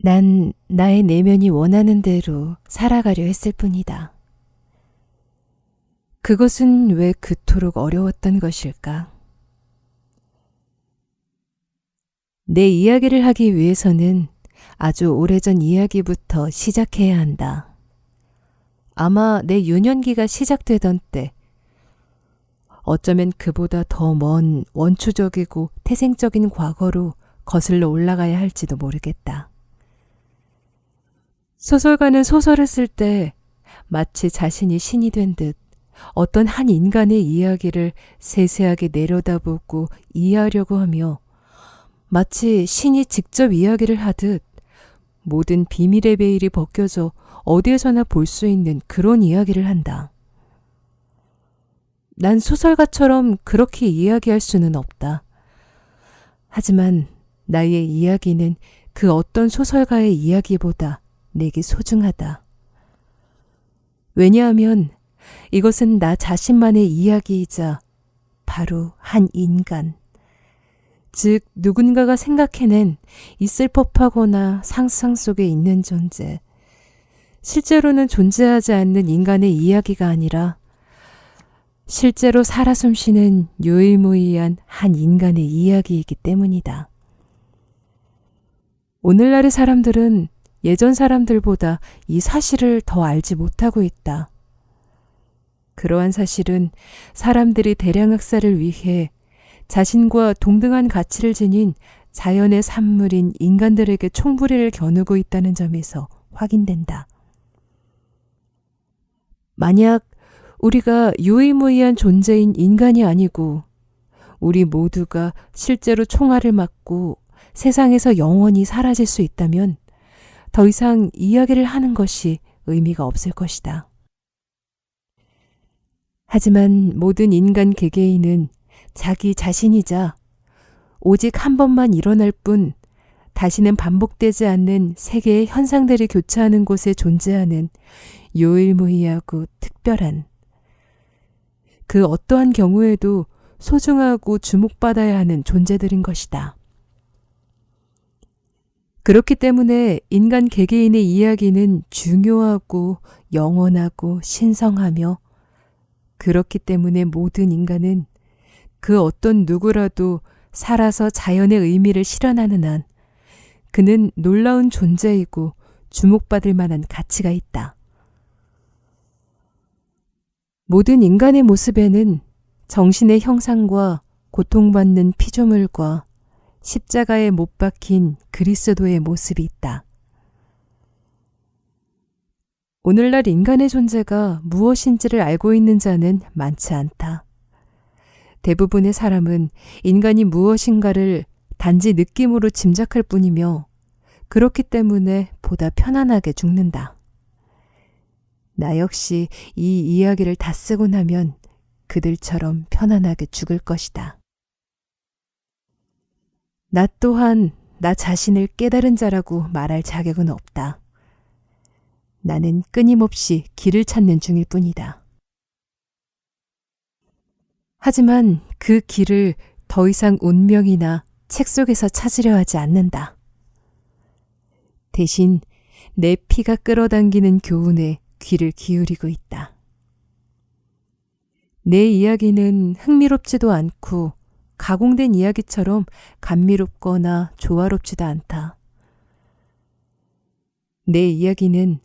난 나의 내면이 원하는 대로 살아가려 했을 뿐이다. 그것은 왜 그토록 어려웠던 것일까? 내 이야기를 하기 위해서는 아주 오래전 이야기부터 시작해야 한다. 아마 내 유년기가 시작되던 때, 어쩌면 그보다 더 먼 원초적이고 태생적인 과거로 거슬러 올라가야 할지도 모르겠다. 소설가는 소설을 쓸 때 마치 자신이 신이 된 듯 어떤 한 인간의 이야기를 세세하게 내려다보고 이해하려고 하며 마치 신이 직접 이야기를 하듯 모든 비밀의 베일이 벗겨져 어디에서나 볼 수 있는 그런 이야기를 한다. 난 소설가처럼 그렇게 이야기할 수는 없다. 하지만 나의 이야기는 그 어떤 소설가의 이야기보다 내게 소중하다. 왜냐하면 이것은 나 자신만의 이야기이자 바로 한 인간, 즉 누군가가 생각해낸 있을 법하거나 상상 속에 있는 존재, 실제로는 존재하지 않는 인간의 이야기가 아니라 실제로 살아 숨쉬는 유일무이한 한 인간의 이야기이기 때문이다. 오늘날의 사람들은 예전 사람들보다 이 사실을 더 알지 못하고 있다. 그러한 사실은 사람들이 대량학살을 위해 자신과 동등한 가치를 지닌 자연의 산물인 인간들에게 총부리를 겨누고 있다는 점에서 확인된다. 만약 우리가 유일무이한 존재인 인간이 아니고 우리 모두가 실제로 총알을 맞고 세상에서 영원히 사라질 수 있다면 더 이상 이야기를 하는 것이 의미가 없을 것이다. 하지만 모든 인간 개개인은 자기 자신이자 오직 한 번만 일어날 뿐 다시는 반복되지 않는 세계의 현상들이 교차하는 곳에 존재하는 유일무이하고 특별한, 그 어떠한 경우에도 소중하고 주목받아야 하는 존재들인 것이다. 그렇기 때문에 인간 개개인의 이야기는 중요하고 영원하고 신성하며, 그렇기 때문에 모든 인간은 그 어떤 누구라도 살아서 자연의 의미를 실현하는 한 그는 놀라운 존재이고 주목받을 만한 가치가 있다. 모든 인간의 모습에는 정신의 형상과 고통받는 피조물과 십자가에 못 박힌 그리스도의 모습이 있다. 오늘날 인간의 존재가 무엇인지를 알고 있는 자는 많지 않다. 대부분의 사람은 인간이 무엇인가를 단지 느낌으로 짐작할 뿐이며 그렇기 때문에 보다 편안하게 죽는다. 나 역시 이 이야기를 다 쓰고 나면 그들처럼 편안하게 죽을 것이다. 나 또한 나 자신을 깨달은 자라고 말할 자격은 없다. 나는 끊임없이 길을 찾는 중일 뿐이다. 하지만 그 길을 더 이상 운명이나 책 속에서 찾으려 하지 않는다. 대신 내 피가 끌어당기는 교훈에 귀를 기울이고 있다. 내 이야기는 흥미롭지도 않고 가공된 이야기처럼 감미롭거나 조화롭지도 않다. 내 이야기는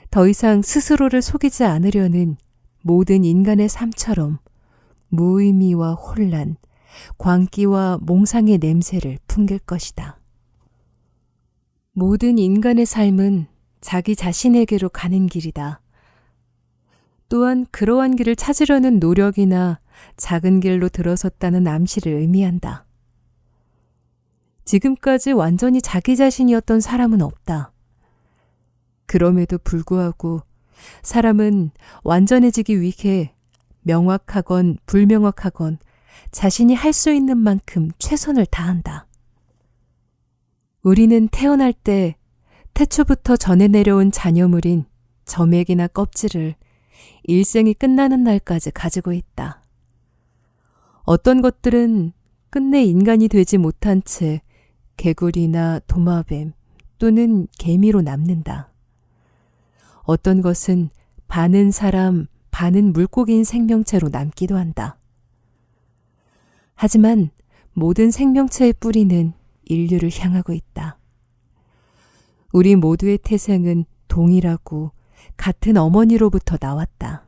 더 이상 스스로를 속이지 않으려는 모든 인간의 삶처럼 무의미와 혼란, 광기와 몽상의 냄새를 풍길 것이다. 모든 인간의 삶은 자기 자신에게로 가는 길이다. 또한 그러한 길을 찾으려는 노력이나 작은 길로 들어섰다는 암시를 의미한다. 지금까지 완전히 자기 자신이었던 사람은 없다. 그럼에도 불구하고 사람은 완전해지기 위해 명확하건 불명확하건 자신이 할 수 있는 만큼 최선을 다한다. 우리는 태어날 때 태초부터 전해 내려온 잔여물인 점액이나 껍질을 일생이 끝나는 날까지 가지고 있다. 어떤 것들은 끝내 인간이 되지 못한 채 개구리나 도마뱀 또는 개미로 남는다. 어떤 것은 반은 사람, 반은 물고기인 생명체로 남기도 한다. 하지만 모든 생명체의 뿌리는 인류를 향하고 있다. 우리 모두의 태생은 동일하고 같은 어머니로부터 나왔다.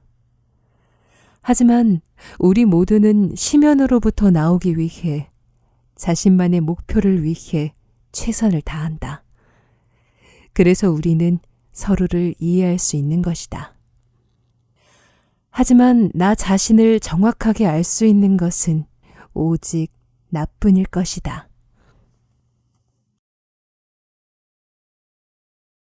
하지만 우리 모두는 심연으로부터 나오기 위해 자신만의 목표를 위해 최선을 다한다. 그래서 우리는 서로를 이해할 수 있는 것이다. 하지만 나 자신을 정확하게 알 수 있는 것은 오직 나뿐일 것이다.